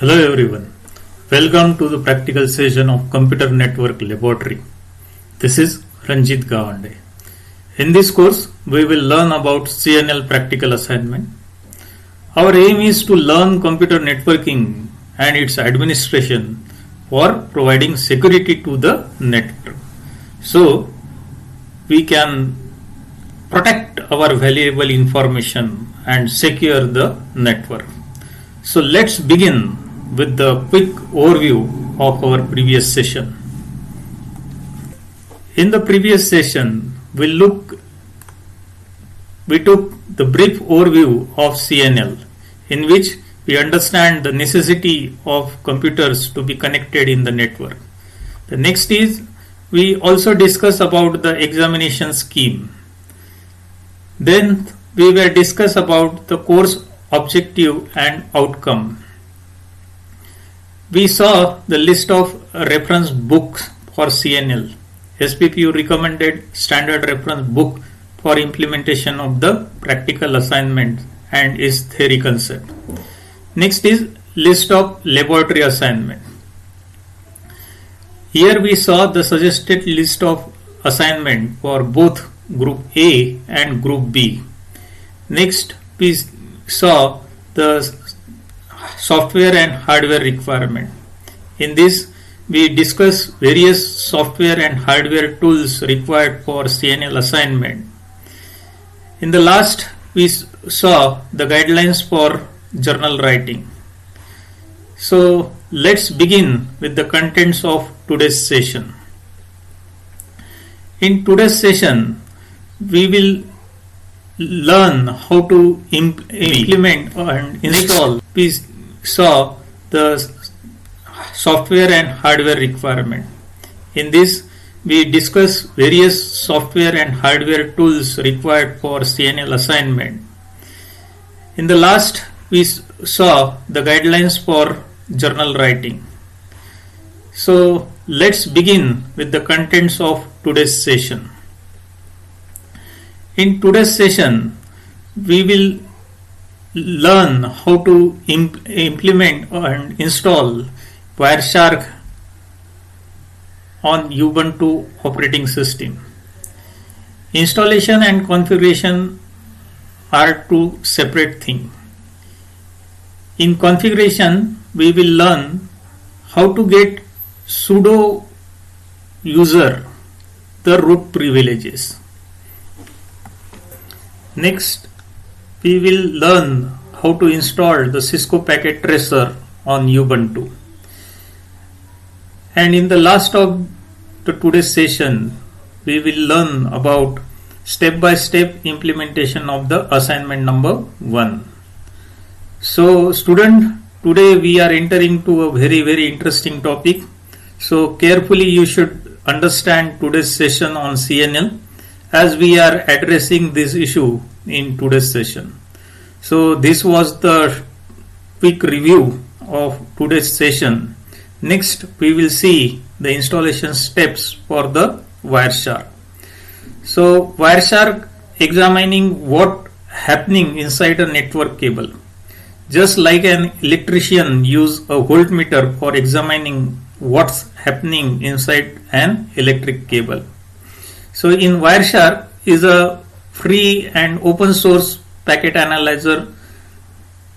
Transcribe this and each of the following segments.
Hello everyone. Welcome to the practical session of Computer Network Laboratory. This is Ranjit Gawande. In this course, we will learn about CNL practical assignment. Our aim is to learn computer networking and its administration for providing security to the network. So, we can protect our valuable information and secure the network. So let's begin with the quick overview of our previous session. In the previous session, we took the brief overview of CNL, in which we understand the necessity of computers to be connected in the network. The next is we also discuss about the examination scheme. Then we will discuss about the course objective and outcome. We saw the list of reference books for CNL. SPPU recommended standard reference book for implementation of the practical assignment and its theory concept. Next is list of laboratory assignment. Here we saw the suggested list of assignment for both group A and group B. Next we saw the software and hardware requirement. In this, we discuss various software and hardware tools required for CNL assignment. In the last, we saw the guidelines for journal writing. So let's begin with the contents of today's session. In today's session, we will learn how to implement and install. We saw the software and hardware requirement. In this, we discuss various software and hardware tools required for CNL assignment. In the last, we saw the guidelines for journal writing. So let's begin with the contents of today's session. In today's session, we will learn how to implement and install Wireshark on Ubuntu operating system. Installation and configuration are two separate things. In configuration, we will learn how to get sudo user the root privileges. Next, we will learn how to install the Cisco Packet Tracer on Ubuntu. And in the last of today's session, we will learn about step-by-step implementation of the assignment number 1. So student, today we are entering to a very interesting topic. So carefully you should understand today's session on CNL, as we are addressing this issue in today's session. So this was the quick review of today's session. Next we will see the installation steps for the Wireshark. So Wireshark examining what happening inside a network cable. Just like an electrician use a voltmeter for examining what's happening inside an electric cable. So in Wireshark is a free and open source packet analyzer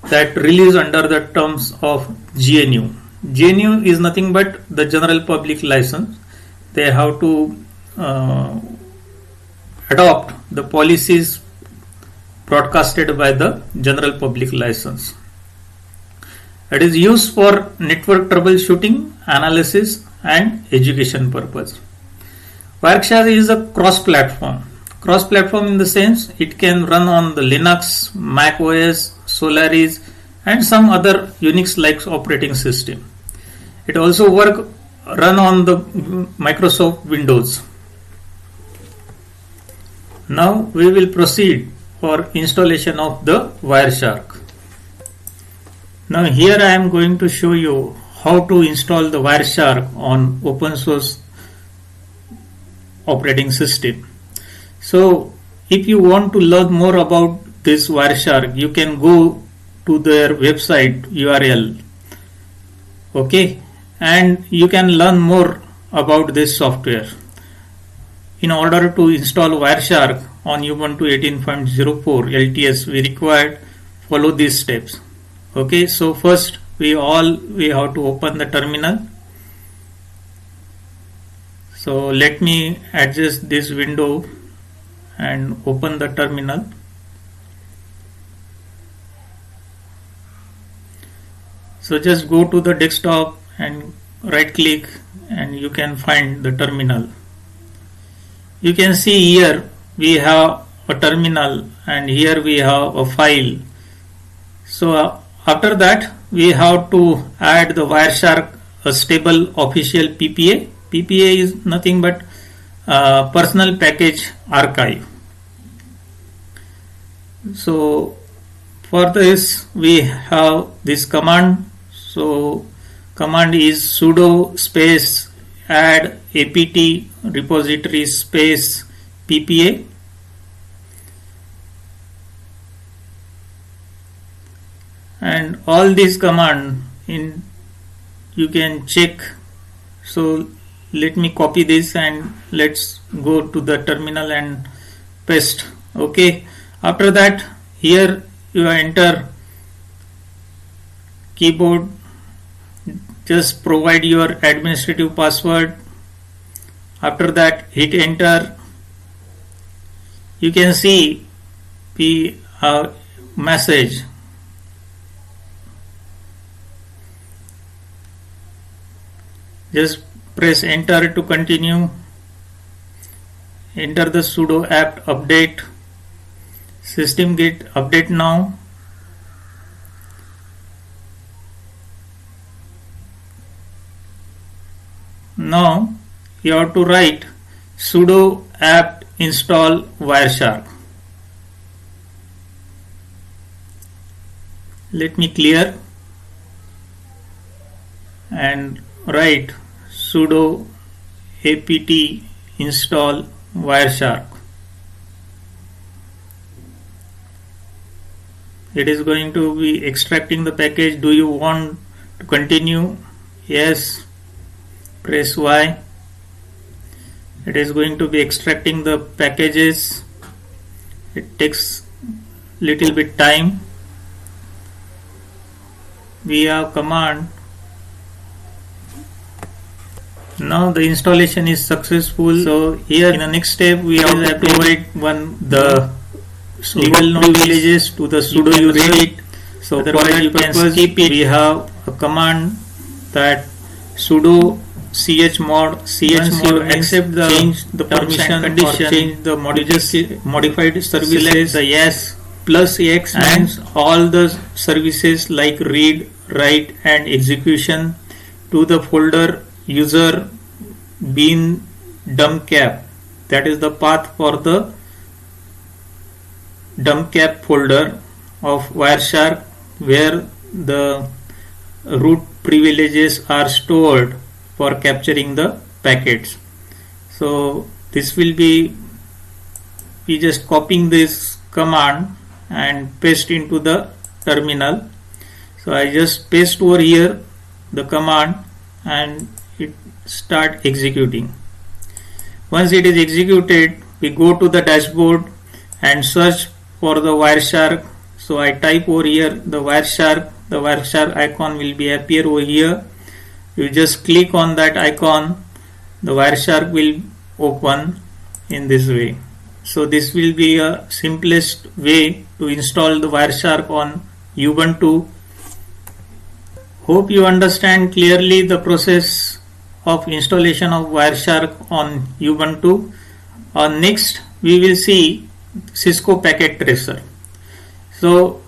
that released under the terms of GNU. GNU is nothing but the general public license. They have to adopt the policies broadcasted by the general public license. It is used for network troubleshooting, analysis and education purpose. Wireshark is a cross-platform. Cross-platform in the sense it can run on the Linux, Mac OS, Solaris and some other Unix-like operating system. It also run on the Microsoft Windows. Now we will proceed for installation of the Wireshark. Now here I am going to show you how to install the Wireshark on open source operating system. So if you want to learn more about this Wireshark, you can go to their website URL Okay, and you can learn more about this software. In order to install Wireshark on Ubuntu 18.04 LTS, we required follow these steps. Okay, so first we have to open the terminal. So let me adjust this window and open the terminal. So just go to the desktop and right click and you can find the terminal. You can see here we have a terminal and here we have a file. So after that we have to add the Wireshark a stable official PPA. PPA is nothing but personal package archive. So for this we have this command. So command is sudo space add apt repository space PPA. And all these command in you can check. So let me copy this and let's go to the terminal and paste. Okay, after that here you enter keyboard, just provide your administrative password. After that hit enter. You can see the message. Just press enter to continue. Enter the sudo apt update. System get update now. Now you have to write sudo apt install Wireshark. Let me clear and write sudo apt install Wireshark. It is going to be extracting the package. Do you want to continue? Yes. Press Y. It is going to be extracting the packages. It takes little bit time. We have command. Now the installation is successful. So here in the next step we have to provide the legal privileges to the sudo user. So for that you can skip it. We have a command that sudo chmod accept the change the permission condition, change the modified services, select the yes plus x means all the services like read, write and execution to the folder user bin dump cap. That is the path for the dump cap folder of Wireshark where the root privileges are stored for capturing the packets. So this will be just copying this command and paste into the terminal. So I just paste over here the command and it start executing. Once it is executed, we go to the dashboard and search for the Wireshark. So I type over here the Wireshark icon will be appear over here. You just click on that icon, the Wireshark will open in this way. So this will be a simplest way to install the Wireshark on Ubuntu. Hope you understand clearly the process of installation of Wireshark on Ubuntu. Next we will see Cisco Packet Tracer. So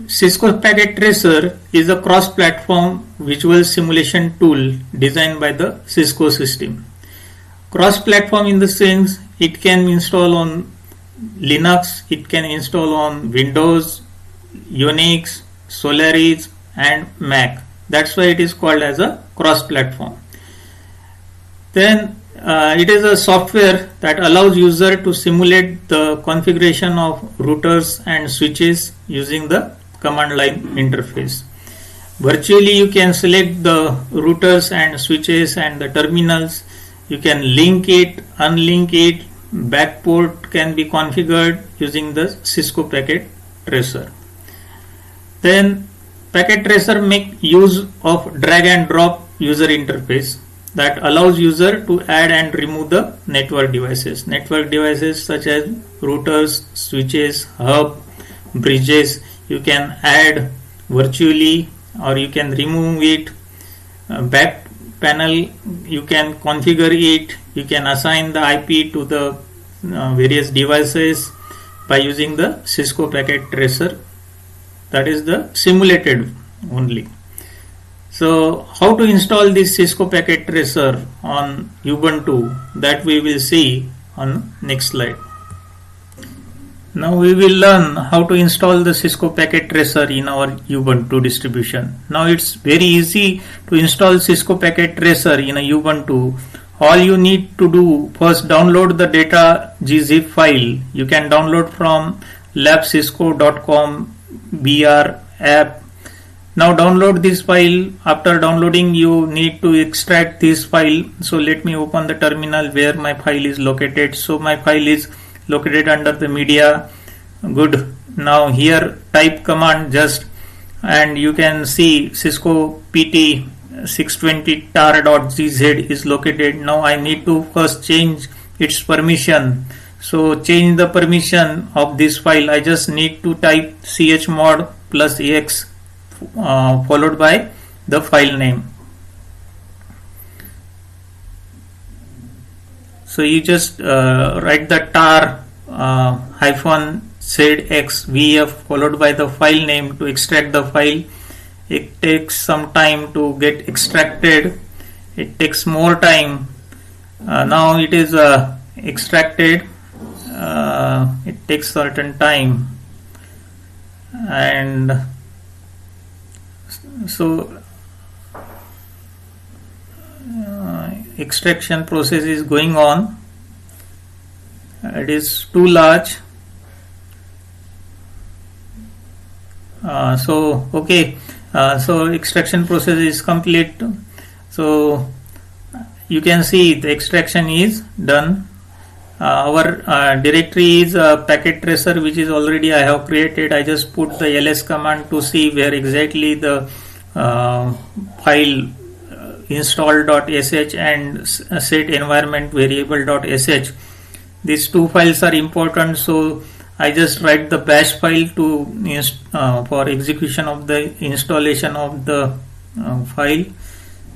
Cisco Packet Tracer is a cross-platform visual simulation tool designed by the Cisco system. Cross-platform in the sense it can install on Linux, it can install on Windows, Unix, Solaris and Mac. That's why it is called as a cross-platform. Then it is a software that allows user to simulate the configuration of routers and switches using the command line interface. Virtually you can select the routers and switches and the terminals. You can link it, unlink it. Backport can be configured using the Cisco Packet Tracer. Then Packet Tracer make use of drag and drop user interface that allows user to add and remove the network devices. Network devices such as routers, switches, hub, bridges, you can add virtually or you can remove it. Back panel, you can configure it, you can assign the IP to the various devices by using the Cisco Packet Tracer. That is the simulated only. So how to install this Cisco Packet Tracer on Ubuntu, that we will see on next slide. Now we will learn how to install the Cisco Packet Tracer in our Ubuntu distribution. Now it's very easy to install Cisco Packet Tracer in a Ubuntu. All you need to do, first download the data gzip file. You can download from labcisco.com br app. Now download this file. After downloading, you need to extract this file. So let me open the terminal where my file is located. So my file is located under the media. Good. Now here type command just, and you can see Cisco PT 620 tar.gz is located. Now I need to first change its permission. So change the permission of this file. I just need to type chmod plus x followed by the file name. So you just write the tar hyphen zx vf followed by the file name to extract the file. It takes some time to get extracted. It takes more time. Now it is extracted. It takes certain time, and so extraction process is going on. It is too large. So extraction process is complete. So you can see the extraction is done. Our directory is packet tracer, which is already I have created. I just put the ls command to see where exactly the file install.sh and set environment variable.sh. These two files are important, so I just write the bash file to for execution of the installation of the file.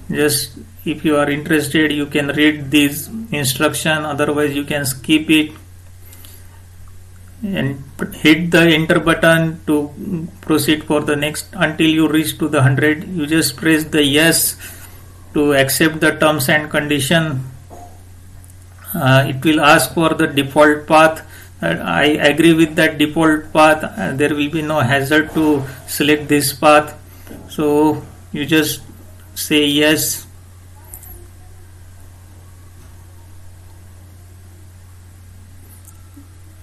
Just if you are interested, you can read this instruction, otherwise you can skip it and hit the enter button to proceed for the next until you reach to the 100. You just press the yes to accept the terms and condition. It will ask for the default path. I agree with that default path. There will be no hazard to select this path, so you just say yes.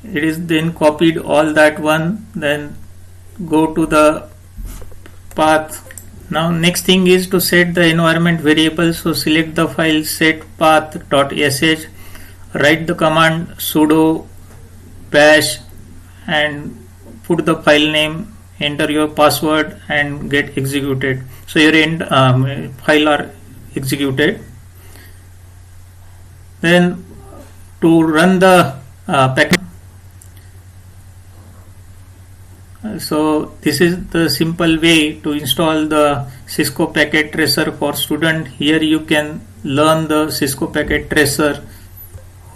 It is then copied all that one, then go to the path. Now next thing is to set the environment variable. So select the file set path.sh, write the command sudo bash and put the file name, enter your password and get executed. So your file are executed. Then to run the packet. So this is the simple way to install the Cisco Packet Tracer for student. Here you can learn the Cisco Packet Tracer.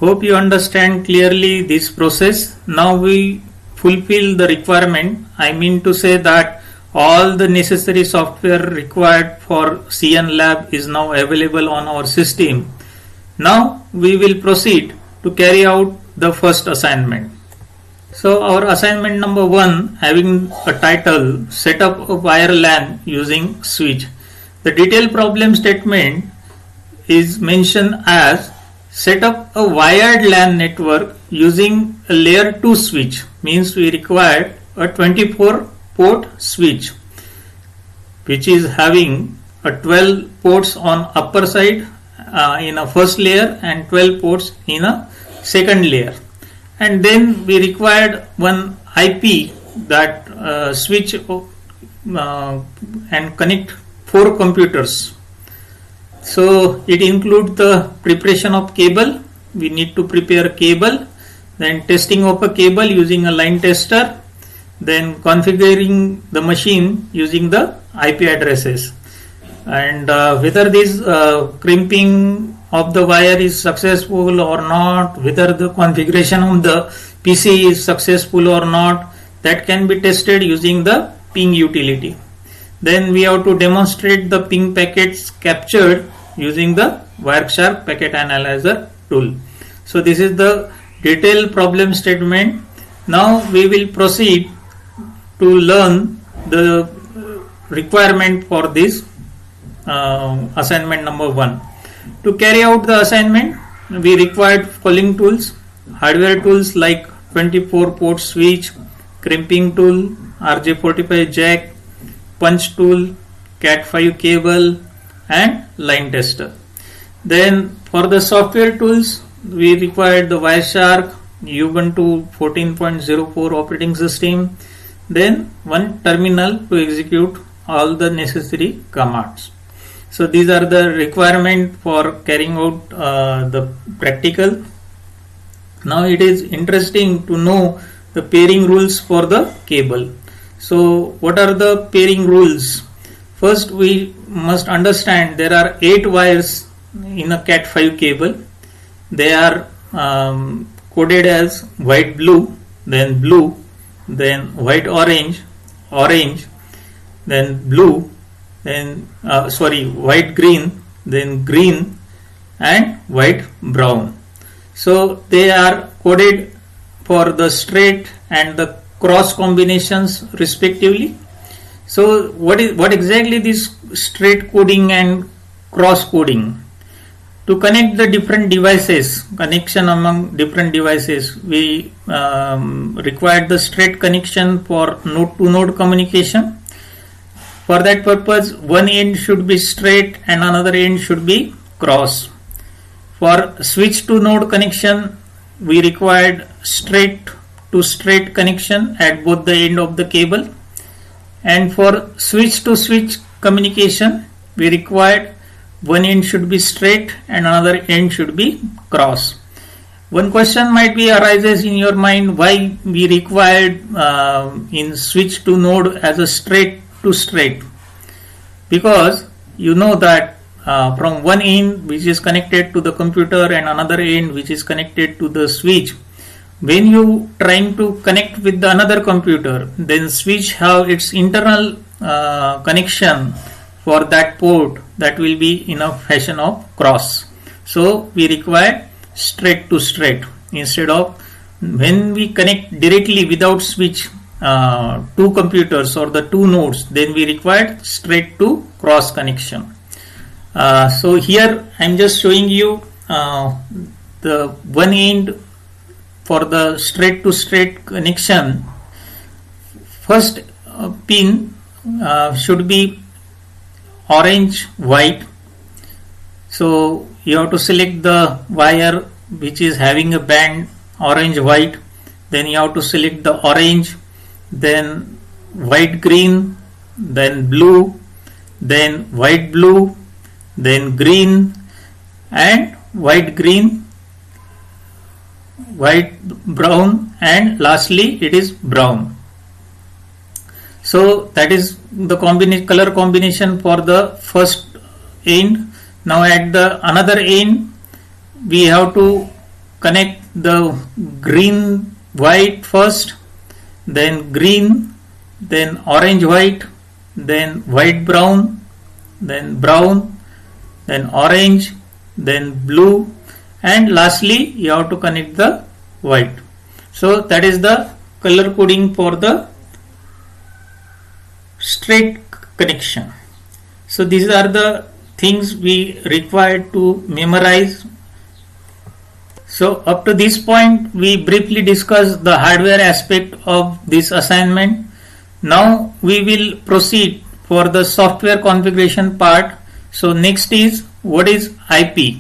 Hope you understand clearly this process. Now we fulfill the requirement. I mean to say that all the necessary software required for CN Lab is now available on our system. Now we will proceed to carry out the first assignment. So our assignment number 1, having a title, set up a wire LAN using switch. The detailed problem statement is mentioned as set up a wired LAN network using a layer 2 switch, means we required a 24 port switch. which is having a 12 ports on upper side in a first layer and 12 ports in a second layer. And then we required one IP that switch and connect 4 computers. So it includes the preparation of cable. We need to prepare a cable, then testing of a cable using a line tester, then configuring the machine using the IP addresses, and whether this crimping of the wire is successful or not, whether the configuration of the PC is successful or not, that can be tested using the ping utility. Then we have to demonstrate the ping packets captured using the Wireshark packet analyzer tool. So this is the detailed problem statement. Now we will proceed to learn the requirement for this assignment number 1. To carry out the assignment, we required following tools: hardware tools like 24 port switch, crimping tool, RJ45 jack, punch tool, Cat5 cable, and line tester. Then for the software tools, we required the Wireshark, Ubuntu 14.04 operating system, then one terminal to execute all the necessary commands. So these are the requirement for carrying out the practical. Now it is interesting to know the pairing rules for the cable. So what are the pairing rules? First, we must understand there are 8 wires in a Cat5 cable. They are coded as white blue, then white orange, then blue, then white green, then green, and white brown. So they are coded for the straight and the cross combinations respectively. So what exactly this straight coding and cross coding? To connect the different devices, connection among different devices, we required the straight connection for node to node communication. For that purpose, one end should be straight and another end should be cross. For switch to node connection, we required straight to straight connection at both the end of the cable. And for switch to switch communication, we required one end should be straight and another end should be cross. One question might be arises in your mind, why we required in switch to node as a straight to straight? Because you know that from one end which is connected to the computer and another end which is connected to the switch, when you trying to connect with the another computer, then switch have its internal connection for that port that will be in a fashion of cross. So we require straight to straight instead of when we connect directly without switch two computers or the two nodes, then we require straight to cross connection. So here I am just showing you the one end for the straight to straight connection. First pin should be orange white. So you have to select the wire which is having a band orange white, then you have to select the orange, then white green, then blue, then white blue, then green, and white green, white brown, and lastly it is brown. So that is the color combination for the first end. Now at the another end we have to connect the green white first, then green, then orange white, then white brown, then brown, then orange, then blue, and lastly you have to connect the white. So that is the color coding for the straight connection. So these are the things we required to memorize. So up to this point we briefly discussed the hardware aspect of this assignment. Now we will proceed for the software configuration part. So next is what is IP.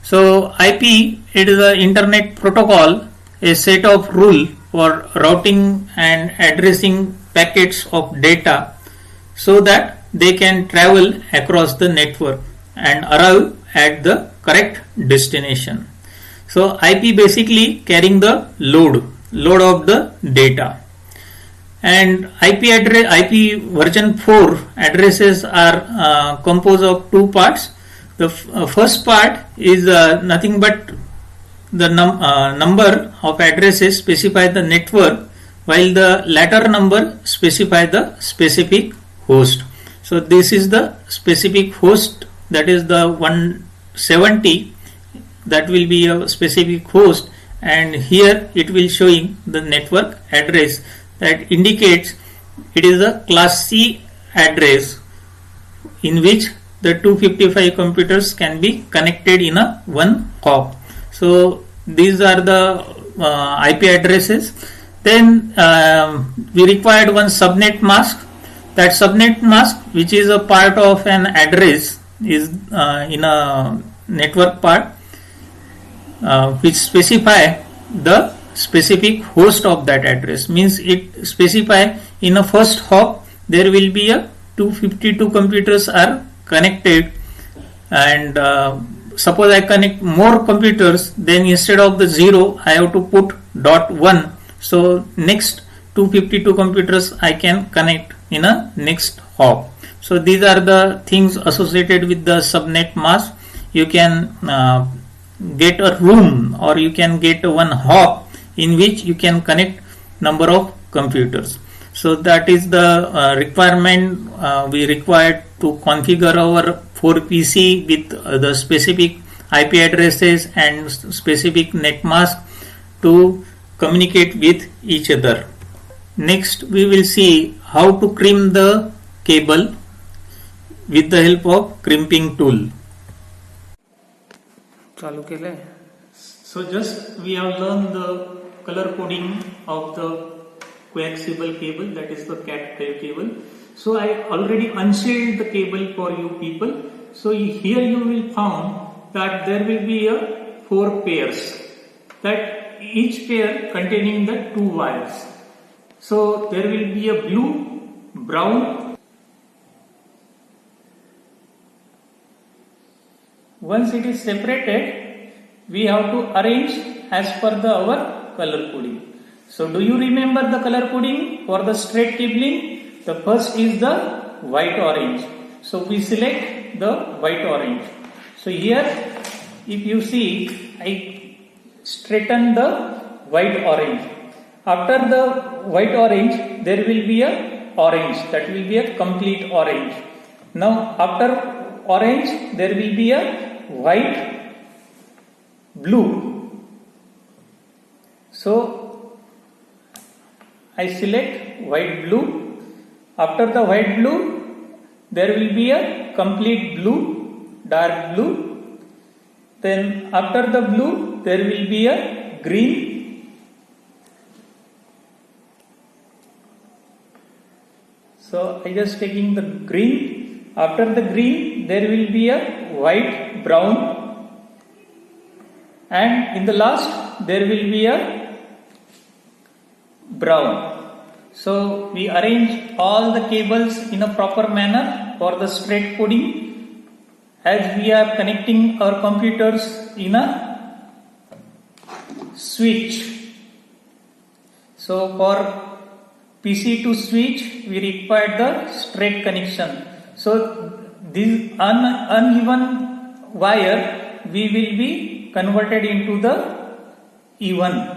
So IP, it is a internet protocol, a set of rule for routing and addressing packets of data so that they can travel across the network and arrive at the correct destination. So IP basically carrying the load of the data. And IP version 4 addresses are composed of two parts. The first part is nothing but the number of addresses specify the network, while the latter number specify the specific host. So this is the specific host, that is the 170, that will be a specific host, and here it will showing the network address that indicates it is a class C address in which the 255 computers can be connected in a one hop. So these are the IP addresses. Then we required one subnet mask. That subnet mask, which is a part of an address, is in a network part, which specify the specific host of that address. Means it specify in a first hop there will be a 252 computers are connected, and suppose I connect more computers, then instead of the 0 I have to put .1. So next 252 computers I can connect in a next hop. So these are the things associated with the subnet mask. You can get a room, or you can get one hop in which you can connect number of computers. So that is the requirement we required to configure our 4PC with the specific IP addresses and specific net mask to communicate with each other. Next we will see how to crimp the cable with the help of crimping tool. So just we have learned the color coding of the coaxial cable, that is the Cat5 cable. So I already unsealed the cable for you people. So here you will find that there will be a 4 pairs, that each pair containing the 2 wires. So there will be a blue, brown. Once it is separated, we have to arrange as per our color coding. So do you remember the color coding for the straight cabling? The first is the white orange. So we select the white orange. So here if you see, I straighten the white orange. After the white orange there will be a orange, that will be a complete orange. Now after orange there will be a white, blue. So I select white, blue. After the white, blue there will be a complete blue, dark blue. Then after the blue there will be a green. So I just taking the green. After the green there will be a white, brown, and in the last there will be a brown. So we arrange all the cables in a proper manner for the straight coding, as we are connecting our computers in a switch. So for PC to switch we require the straight connection. So this uneven wire we will be converted into the even.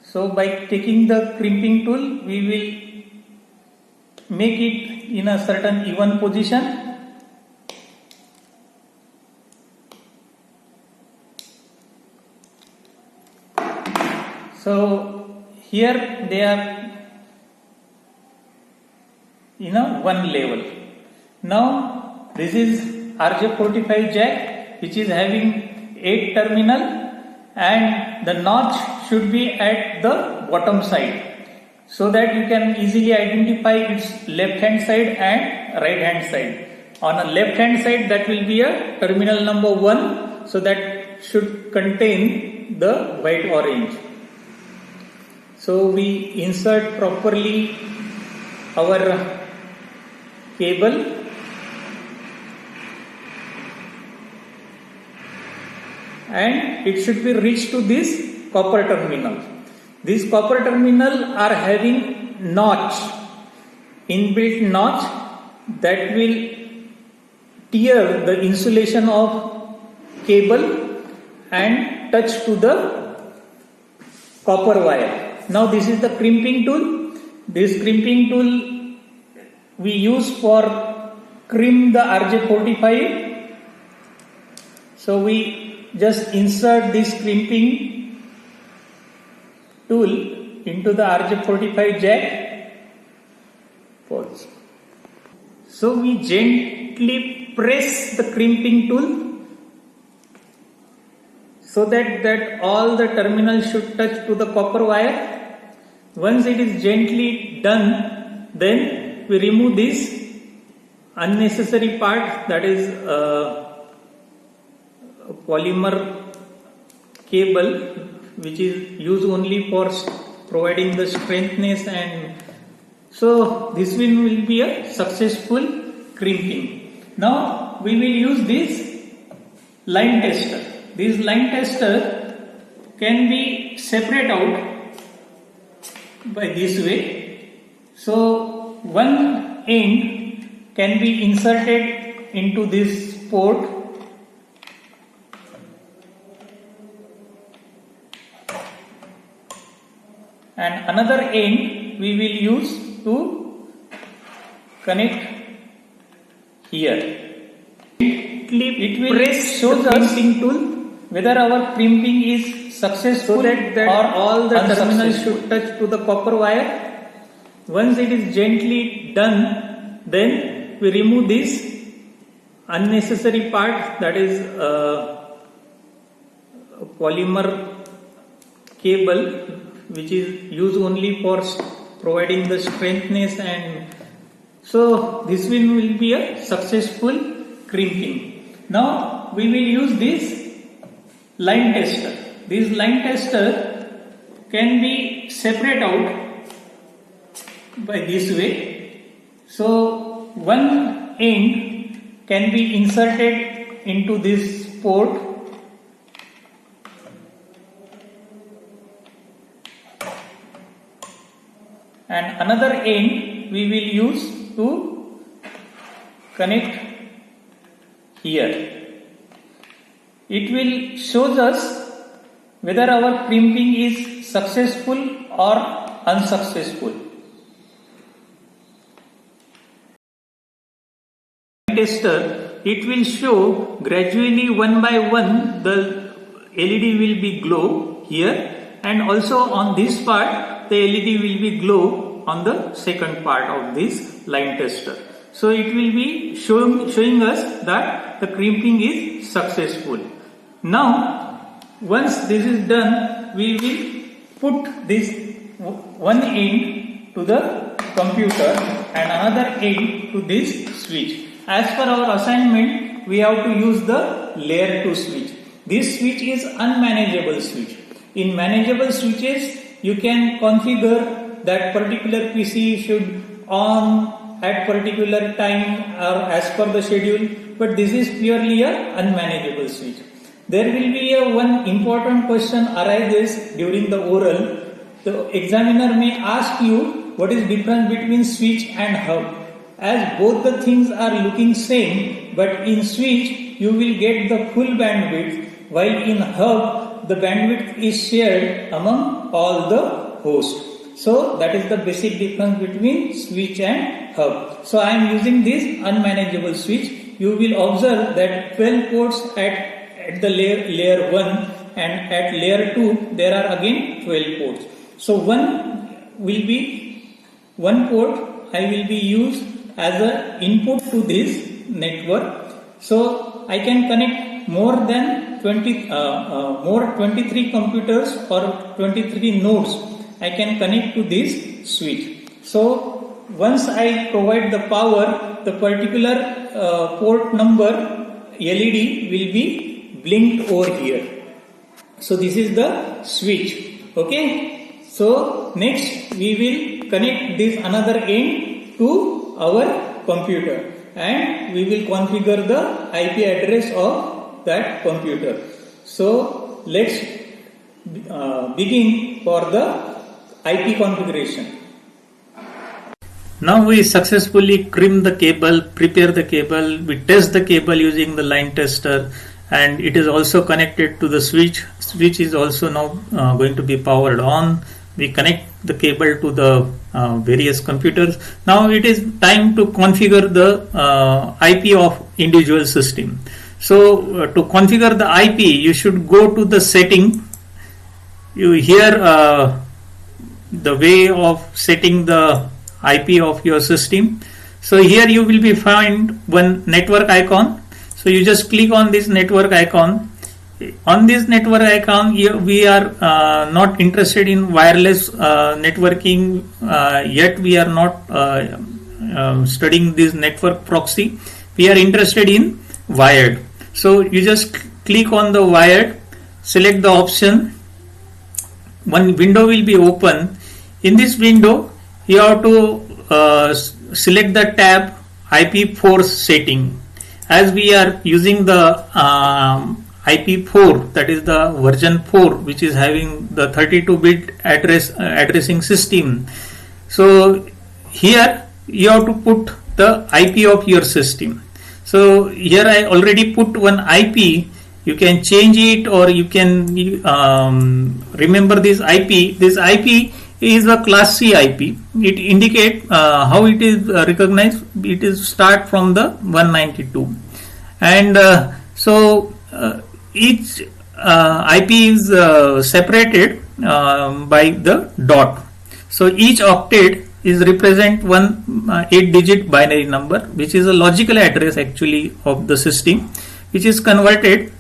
So by taking the crimping tool we will make it in a certain even position. So here they are in a one level. Now this is RJ45 jack, which is having 8 terminal, and the notch should be at the bottom side. so that you can easily identify its left hand side and right hand side. On a left hand side, that will be a terminal number 1, so that should contain the white orange. So we insert properly our cable and it should be reached to this copper terminal. These copper terminal are having notch, inbuilt notch that will tear the insulation of cable and touch to the copper wire. Now this is the crimping tool. This crimping tool we use for crimp the RJ45. So we just insert this crimping tool into the RJ45 jack. Pause. So we gently press the crimping tool so that all the terminals should touch to the copper wire. Once it is gently done, then we remove this unnecessary part, that is polymer cable, which is used only for providing the strengthness, and so this one will be a successful crimping. Now we will use this line tester. This line tester can be separate out by this way. So one end can be inserted into this port and another end we will use to connect here. It will show the crimping tool whether our crimping is successful, so that or all the terminals should touch to the copper wire. Once it is gently done, then we remove this unnecessary part, that is polymer cable, which is used only for providing the strengthness, and so this one will be a successful crimping. Now we will use this line tester. This line tester can be separate out by this way. So one end can be inserted into this port and another end we will use to connect here. It will show us whether our crimping is successful or unsuccessful. Tester, it will show gradually one by one the LED will be glow here, and also on this part the LED will be glow on the second part of this line tester. So it will be showing us that the crimping is successful. Now once this is done, we will put this one end to the computer and another end to this switch. As per our assignment, we have to use the layer 2 switch. This switch is unmanageable switch. In manageable switches, you can configure that particular PC should on at particular time or as per the schedule, but this is purely a unmanageable switch. There will be one important question arises during the oral. The examiner may ask you what is difference between switch and hub. As both the things are looking same, but in switch you will get the full bandwidth, while in hub the bandwidth is shared among all the hosts. So that is the basic difference between switch and hub. So I am using this unmanageable switch. You will observe that 12 ports at the layer 1 and at layer 2 there are again 12 ports. So one port I will be used as an input to this network. So I can connect more than 23 computers or 23 nodes. I can connect to this switch. So once I provide the power, the particular port number LED will be blinked over here. So this is the switch. Okay. So next we will connect this another end to our computer and we will configure the IP address of that computer. So let's begin for the IP configuration. Now we successfully trim the cable, prepare the cable, we test the cable using the line tester, and it is also connected to the switch. Switch is also now going to be powered on. We connect the cable to the various computers. Now it is time to configure the IP of individual system. So to configure the IP, you should go to the setting. You hear the way of setting the IP of your system. So here you will be find one network icon. So you just click on this network icon. On this network icon, we are not interested in wireless networking yet. We are not studying this network proxy. We are interested in wired. So you just click on the wired, select the option. One window will be open. In this window, you have to select the tab IP4 setting. As we are using the IP4, that is the version 4, which is having the 32-bit addressing system. So here you have to put the IP of your system. So here I already put one IP. You can change it or you can remember this IP. This IP is a class C IP. It indicates how it is recognized. It is start from the 192, and so each IP is separated by the dot. So each octet is represent one 8-digit binary number, which is a logical address actually of the system, which is converted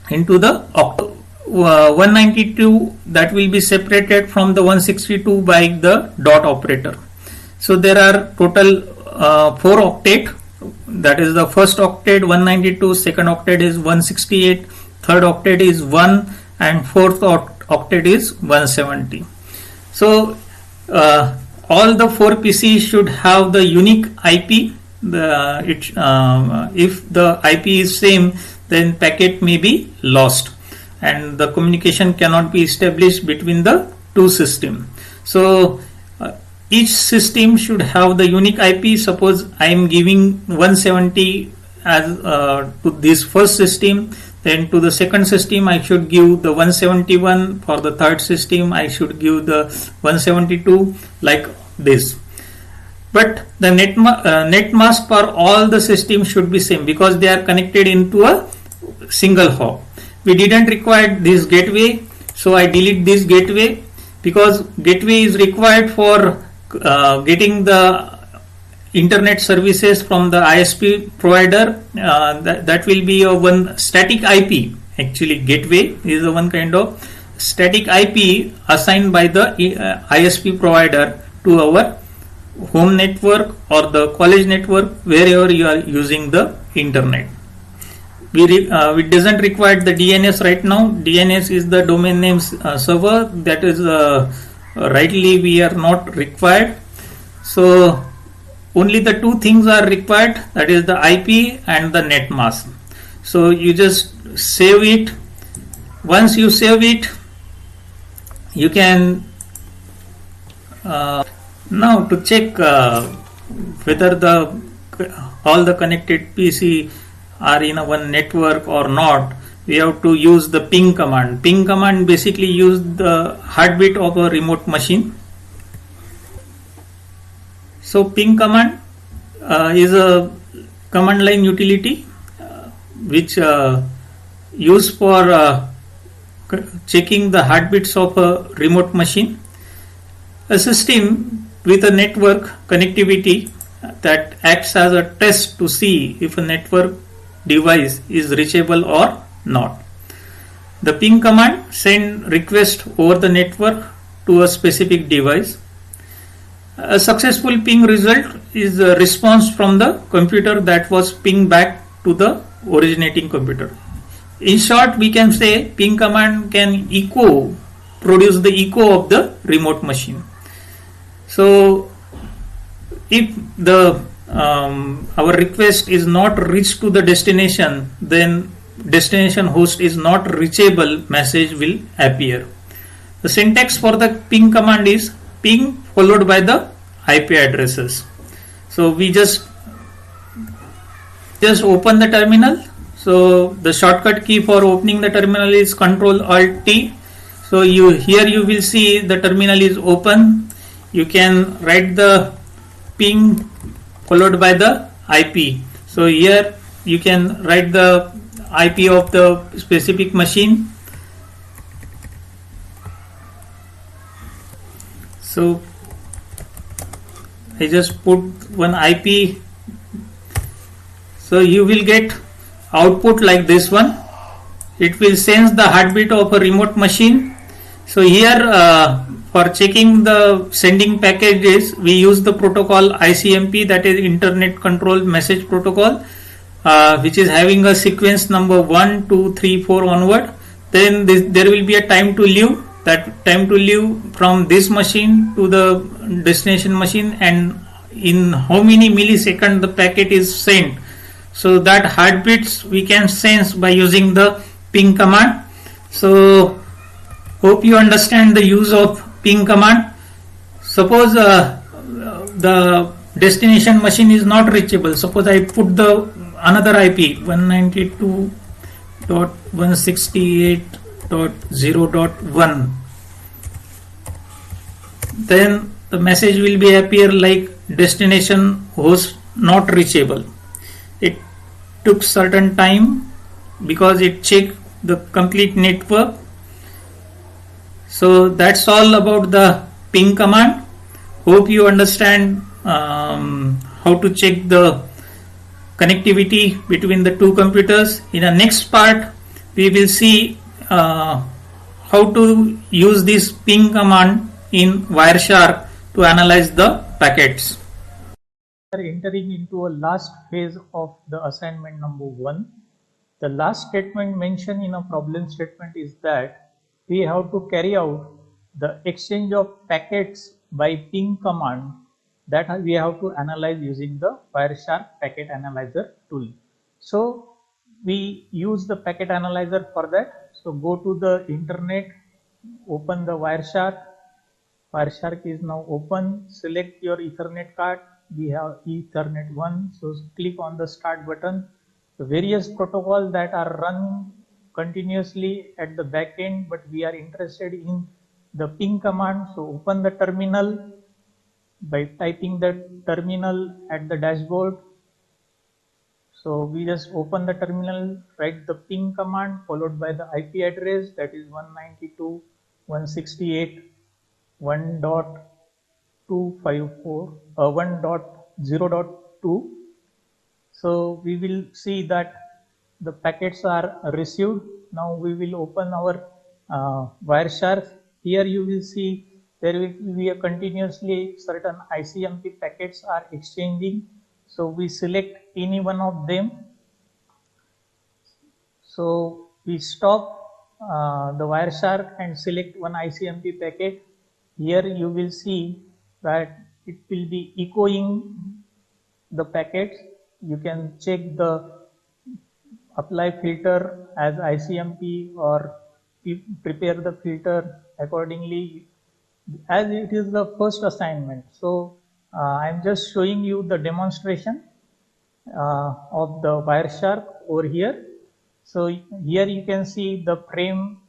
into the octet. 192 that will be separated from the 162 by the dot operator. So there are total 4 octet. That is the first octet 192, second octet is 168, third octet is 1, and fourth octet is 170. So all the 4 PCs should have the unique IP. If the IP is same, then packet may be lost and the communication cannot be established between the two systems. So each system should have the unique IP. Suppose I am giving 170 as to this first system, then to the second system I should give the 171, for the third system I should give the 172, like this. But the net mask for all the systems should be same because they are connected into a single hop. We didn't require this gateway, so I delete this gateway because gateway is required for getting the internet services from the ISP provider. That will be a one static IP. Actually, gateway is a one kind of static IP assigned by the ISP provider to our home network or the college network, wherever you are using the internet. We doesn't require the DNS right now. DNS is the domain name server. That is rightly we are not required. So only the two things are required, that is the IP and the net mask. So you just save it. Once you save it, you can now to check whether all the connected PC are in one network or not. We have to use the ping command. Ping command basically use the heartbeat of a remote machine. So ping command is a command line utility which used for checking the heartbeats of a remote machine. A system with a network connectivity that acts as a test to see if a network device is reachable or not. The ping command send request over the network to a specific device. A successful ping result is a response from the computer that was pinged back to the originating computer. In short, we can say ping command can produce the echo of the remote machine. So if the our request is not reached to the destination, then destination host is not reachable message will appear. The syntax for the ping command is ping followed by the IP addresses. So we just open the terminal. So the shortcut key for opening the terminal is Ctrl Alt T. So here you will see the terminal is open. You can write the ping followed by the IP. So here you can write the IP of the specific machine. So I just put one IP. So you will get output like this one. It will sense the heartbeat of a remote machine. So here for checking the sending packages, we use the protocol ICMP, that is Internet Control Message Protocol, which is having a sequence number 1, 2, 3, 4 onward. Then there will be a time to live. That time to live from this machine to the destination machine, and in how many milliseconds the packet is sent. So that heartbeats we can sense by using the ping command. So hope you understand the use of ping command. Suppose the destination machine is not reachable. Suppose I put the another IP 192.168.0.1. Then the message will be appear like destination host not reachable. It took certain time because it checked the complete network. So that's all about the ping command. Hope you understand how to check the connectivity between the two computers. In the next part, we will see how to use this ping command in Wireshark to analyze the packets. We are entering into a last phase of the assignment number 1. The last statement mentioned in a problem statement is that we have to carry out the exchange of packets by ping command that we have to analyze using the Wireshark packet analyzer tool. So we use the packet analyzer for that. So go to the internet, open the Wireshark. Wireshark is now open. Select your Ethernet card. We have Ethernet 1. So click on the start button. The various protocols that are run continuously at the back end, but we are interested in the ping command. So open the terminal by typing the terminal at the dashboard. So we just open the terminal, write the ping command followed by the IP address, that is 192.168.1.0.2. So we will see that the packets are received. Now we will open our Wireshark. Here you will see there will be a continuously certain ICMP packets are exchanging. So we select any one of them. So we stop the Wireshark and select one ICMP packet. Here you will see that it will be echoing the packets. You can check the apply filter as ICMP or prepare the filter accordingly, as it is the first assignment. So I am just showing you the demonstration of the Wireshark over here. So here you can see the frame,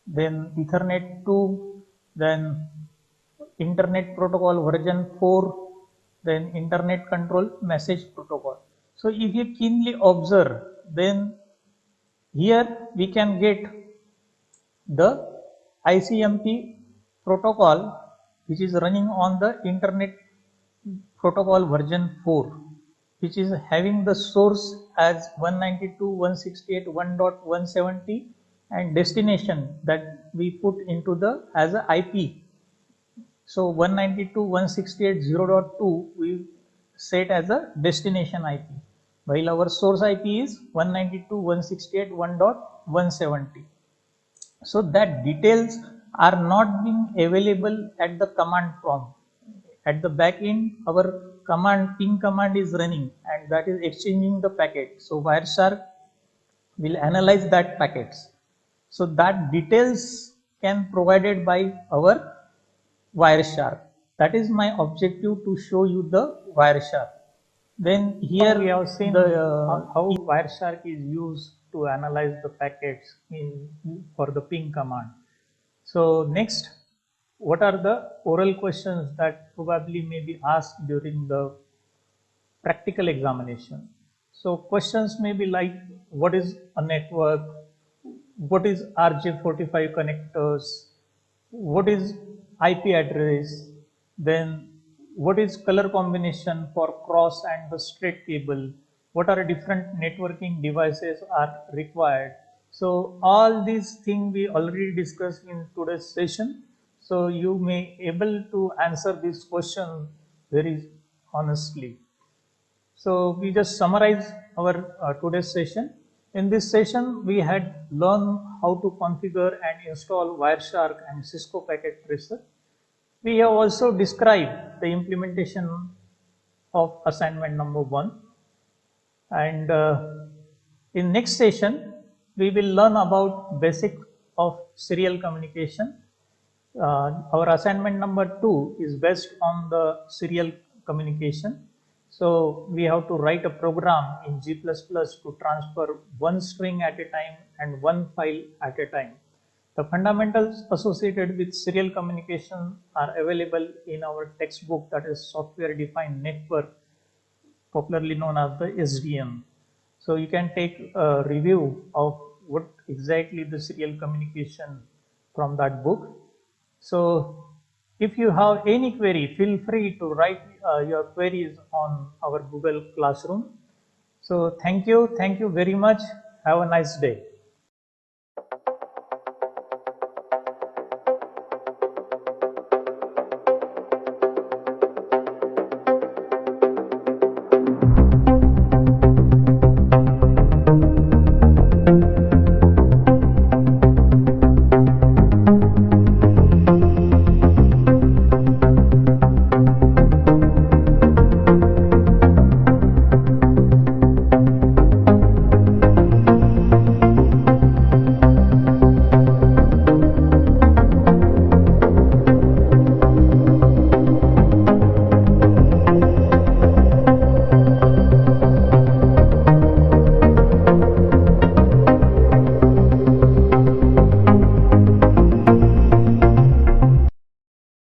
then Ethernet 2, then Internet Protocol version 4, then Internet Control Message Protocol. So if you keenly observe, then here we can get the ICMP protocol which is running on the Internet Protocol version 4, which is having the source as 192.168.1.170 and destination that we put into the as a IP. So 192.168.0.2 we set as a destination IP, while our source IP is 192.168.1.170. So that details are not being available at the command prompt. At the back end, our command ping command is running, and that is exchanging the packet. So Wireshark will analyze that packets. So that details can provided by our Wireshark. That is my objective, to show you the Wireshark. Then here we have seen how Wireshark is used to analyze the packets for the ping command. So next, what are the oral questions that probably may be asked during the practical examination? So questions may be like, what is a network? What is RJ45 connectors? What is IP address? Then what is color combination for cross and the straight cable? What are different networking devices are required? So all these things we already discussed in today's session. So you may able to answer this question very honestly. So we just summarize our today's session. In this session, we had learned how to configure and install Wireshark and Cisco Packet Tracer. We have also described the implementation of assignment number 1. And in next session, we will learn about basic of serial communication. Our assignment number 2 is based on the serial communication. So we have to write a program in G++ to transfer one string at a time and one file at a time. The fundamentals associated with serial communication are available in our textbook, that is Software Defined Network, popularly known as the SDN. So you can take a review of what exactly the serial communication from that book. So if you have any query, feel free to write your queries on our Google Classroom. So thank you very much. Have a nice day.